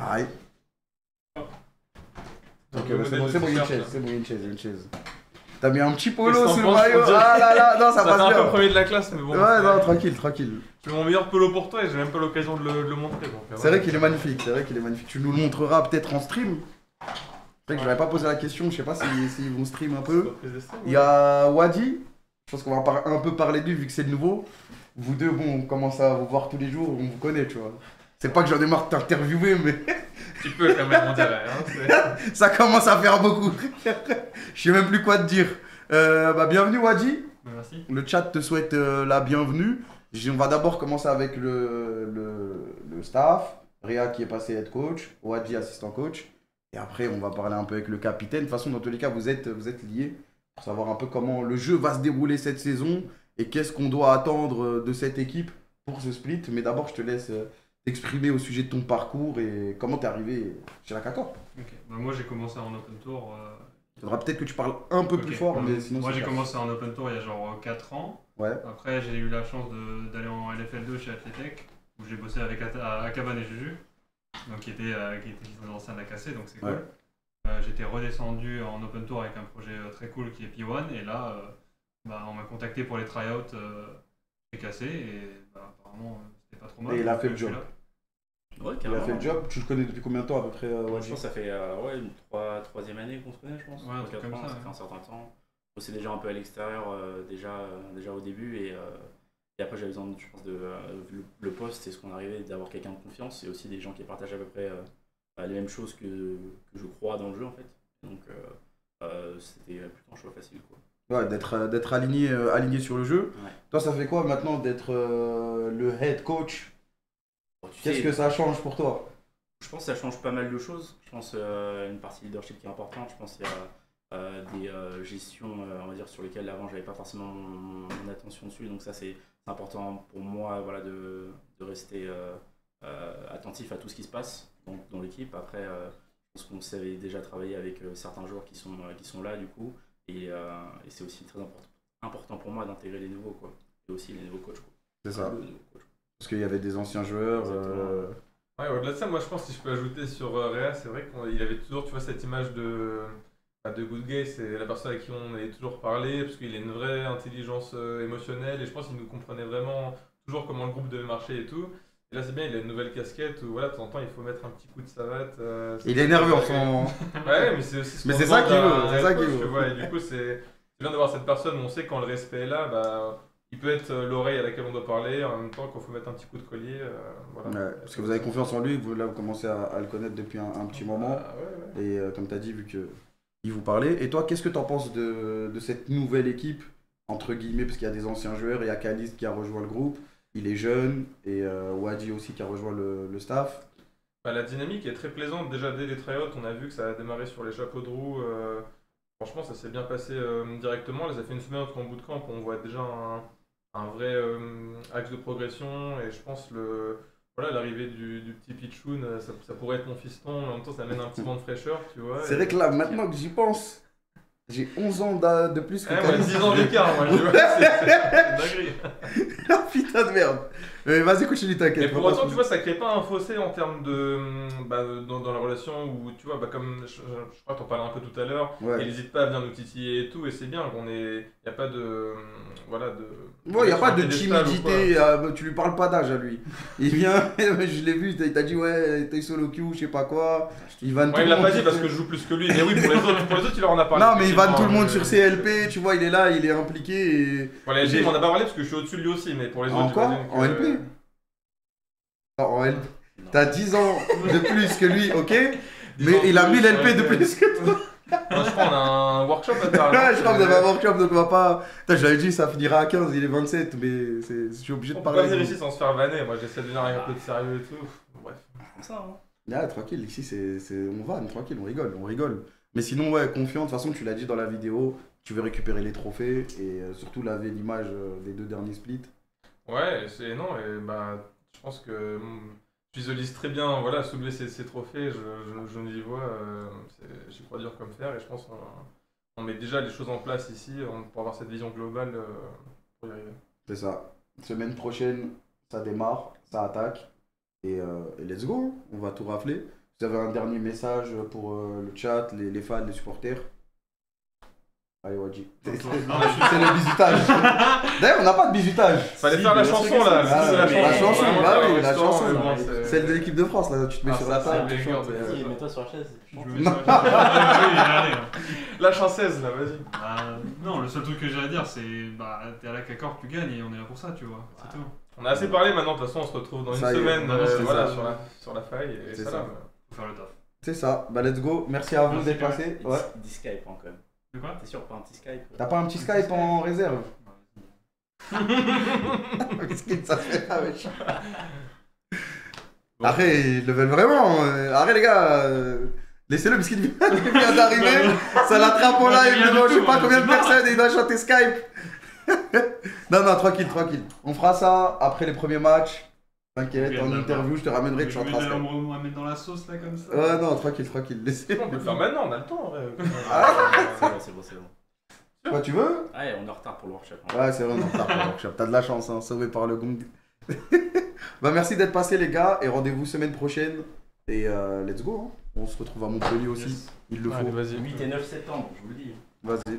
Pareil. Ok, bah, c'est bon, il y a une chaise. T'as mis un petit polo sous le maillot. Ah là là, non, ça passe bien. Ça fait un peu premier de la classe, mais bon. Ouais, non, tranquille. C'est mon meilleur polo pour toi et j'ai même pas l'occasion de le montrer. C'est vrai qu'il est magnifique, Tu nous le montreras peut-être en stream. C'est vrai que je n'avais pas posé la question, je sais pas s'ils vont stream un peu. Il y a Wadi, je pense qu'on va un peu parler de lui vu que c'est le nouveau. Vous deux, bon, on commence à vous voir tous les jours, on vous connaît, tu vois. C'est pas que j'en ai marre de t'interviewer, mais... Tu peux quand même, on dirait. Hein, ça commence à faire beaucoup. Je sais même plus quoi te dire. Bienvenue Wadi. Merci. Le chat te souhaite la bienvenue. On va d'abord commencer avec le staff. Réa qui est passé head coach, Wadi assistant coach. Et après, on va parler un peu avec le capitaine. De toute façon, dans tous les cas, vous êtes liés pour savoir un peu comment le jeu va se dérouler cette saison et qu'est-ce qu'on doit attendre de cette équipe pour ce split. Mais d'abord, je te laisse t'exprimer au sujet de ton parcours et comment t'es arrivé chez la Cacor. Ok. Bah, moi, j'ai commencé en open tour. Il faudra peut-être que tu parles un peu plus fort, mais sinon. Moi, j'ai commencé en open tour il y a genre 4 ans. Ouais. Après, j'ai eu la chance d'aller en LFL2 chez Athletech, où j'ai bossé avec Akaban et Juju, donc qui étaient les anciens de la KC, donc c'est cool. Ouais. J'étais redescendu en open tour avec un projet très cool qui est P1, et là, on m'a contacté pour les tryouts chez KC, et apparemment, c'était pas trop mal. Et il a fait le job. Ouais, il a fait le job. Tu le connais depuis combien de temps à peu près Je pense que ça fait une troisième année qu'on se connaît, je pense. Ouais, un truc comme ça. Ça fait un certain temps. On bossait déjà un peu à l'extérieur, déjà au début, et après j'avais besoin, je pense, le poste, c'est ce qu'on arrivait d'avoir quelqu'un de confiance, et aussi des gens qui partagent à peu près les mêmes choses que je crois dans le jeu en fait. Donc c'était plutôt un choix facile, quoi. Ouais, d'être aligné sur le jeu. Ouais. Toi, ça fait quoi maintenant d'être le head coach? Qu'est-ce que ça change pour toi? Je pense que ça change pas mal de choses. Je pense une partie leadership qui est importante. Je pense qu'il y a des gestions, on va dire, sur lesquelles avant j'avais pas forcément mon attention dessus. Donc ça c'est important pour moi, voilà, de rester attentif à tout ce qui se passe dans l'équipe. Après, je pense qu'on savait déjà travailler avec certains joueurs qui sont là du coup. Et c'est aussi très important pour moi d'intégrer les nouveaux, quoi. Et aussi les nouveaux coachs, quoi. C'est ça. Parce qu'il y avait des anciens joueurs. Ouais, au-delà de ça, moi je pense que si je peux ajouter sur Réa, c'est vrai qu'il avait toujours, tu vois, cette image de good guy, c'est la personne à qui on allait toujours parler, parce qu'il a une vraie intelligence émotionnelle, et je pense qu'il nous comprenait vraiment toujours comment le groupe devait marcher et tout. Et là c'est bien, il a une nouvelle casquette où voilà, de temps en temps il faut mettre un petit coup de savate. Il est nerveux en ce moment. Ouais, mais c'est aussi ce mais qu'on c'est ça demande qu'il veut, à un coach, tu vois, et du coup c'est bien d'avoir cette personne où on sait quand le respect est là, il peut être l'oreille à laquelle on doit parler, en même temps qu'il faut mettre un petit coup de collier. Voilà. Ouais, parce que vous avez confiance en lui, vous commencez à le connaître depuis un petit moment. Ouais. Et comme tu as dit, vu qu'il vous parlait. Et toi, qu'est-ce que tu en penses de cette nouvelle équipe, entre guillemets, parce qu'il y a des anciens joueurs, il y a Khalid qui a rejoint le groupe, il est jeune, et Wadi aussi qui a rejoint le staff. La dynamique est très plaisante. Déjà dès les tryouts, on a vu que ça a démarré sur les chapeaux de roue. Franchement, ça s'est bien passé directement. Là, ça fait une semaine qu'en bootcamp, on voit déjà un vrai axe de progression, et je pense l'arrivée du petit Pichoun, ça pourrait être mon fiston, en même temps ça amène un petit vent de fraîcheur, tu vois. C'est vrai que là, maintenant que j'y pense, j'ai 11 ans de plus que Khalid. 10 ans d'écart, moi, je vois, c'est dinguerie. Ah putain de merde. Vas-y, continue, t'inquiète. Mais pour autant, tu vois, ça crée pas un fossé en termes dans la relation où, tu vois, comme je crois que t'en parlais un peu tout à l'heure, ouais. Il n'hésite pas à venir nous titiller et tout, et c'est bien, il n'y a pas de... Ouais, il n'y a pas de timidité, tu lui parles pas d'âge à lui. Il vient, je l'ai vu, il t'a dit ouais, t'es solo queue, je sais pas quoi. Il vanne il l'a pas dit parce que je joue plus que lui, mais oui, pour les autres, il leur en a parlé. Non, mais il vanne tout le monde sur CLP, tu vois, il est là, il est impliqué. Et... Pour les LP, on en a pas parlé parce que je suis au-dessus de lui aussi, mais pour les autres. Encore en LP en LP. T'as 10 ans de plus que lui, ok, mais il a 1000 LP de plus que toi. Non, je crois qu'on a un workshop à faire. Ouais, je crois que vous avez un workshop, donc on va pas. Putain, je l'avais dit, ça finira à 15, il est 27, mais je suis obligé de parler. On peut pas venir ici sans se faire vanner, moi j'essaie de venir avec un peu de sérieux et tout. Bref. Comme ça, hein. Là, tranquille, ici, on vanne, tranquille, on rigole. Mais sinon, ouais, confiant, de toute façon, tu l'as dit dans la vidéo, tu veux récupérer les trophées et surtout laver l'image des 2 derniers splits. Ouais, je pense que je visualise très bien, voilà, soulever ces trophées, je m'y vois, j'y crois dur comme fer, et je pense qu'on met déjà les choses en place ici pour avoir cette vision globale pour y arriver. C'est ça. Semaine prochaine, ça démarre, ça attaque, et let's go, on va tout rafler. Vous avez un dernier message pour le chat, les fans, les supporters? Allez, Wadji. C'est le bisutage. D'ailleurs, on n'a pas de bisutage. Fallait faire la chanson là. La chanson, bah oui, la chanson. chanson. Celle de l'équipe de France, là, tu te mets sur la table. c'est tu le chantes, meilleur Vas-y, mets-toi sur la chaise. La chanceuse là, vas-y. Non, le seul truc que j'ai à dire, c'est t'es à la Cacor, tu gagnes et on est là pour ça, tu vois. C'est tout. On a assez parlé maintenant, de toute façon on se retrouve dans une Ça y est, semaine non, c'est voilà, ça. sur la faille et C'est ça ça. là. Faut faire le taf. C'est ça, bah let's go. Merci à vous Merci, d'être passés. Ouais. Dis Skype quand même. De quoi? T'es sûr, pas un petit Skype? T'as pas un petit Skype en réserve? Miskin, ça se fait pas, wesh. Arrête, ils le veulent vraiment. Arrête, les gars. Laissez-le, Miskin vient d'arriver. Ça l'attrape en live devant je sais pas combien de personnes et il doit chanter Skype. Non, tranquille. On fera ça après les premiers matchs. T'inquiète, Ok, en d'accord. interview, je te ramènerai que je chanterai Skype. On va mettre dans la sauce là comme ça. Ouais, non, tranquille. Laissez. On peut le faire maintenant, on a le temps en vrai. C'est bon. Quoi, tu veux? Ah, on est en retard pour le workshop. Ouais, c'est vrai, on est en retard pour le workshop. T'as de la chance, hein, sauvé par le gong. Bah, merci d'être passé, les gars, et rendez-vous semaine prochaine. Et let's go, hein. On se retrouve à Montpellier aussi. Yes. Il le faut. Allez, vas-y. 8 et 9 septembre, je vous le dis. Vas-y.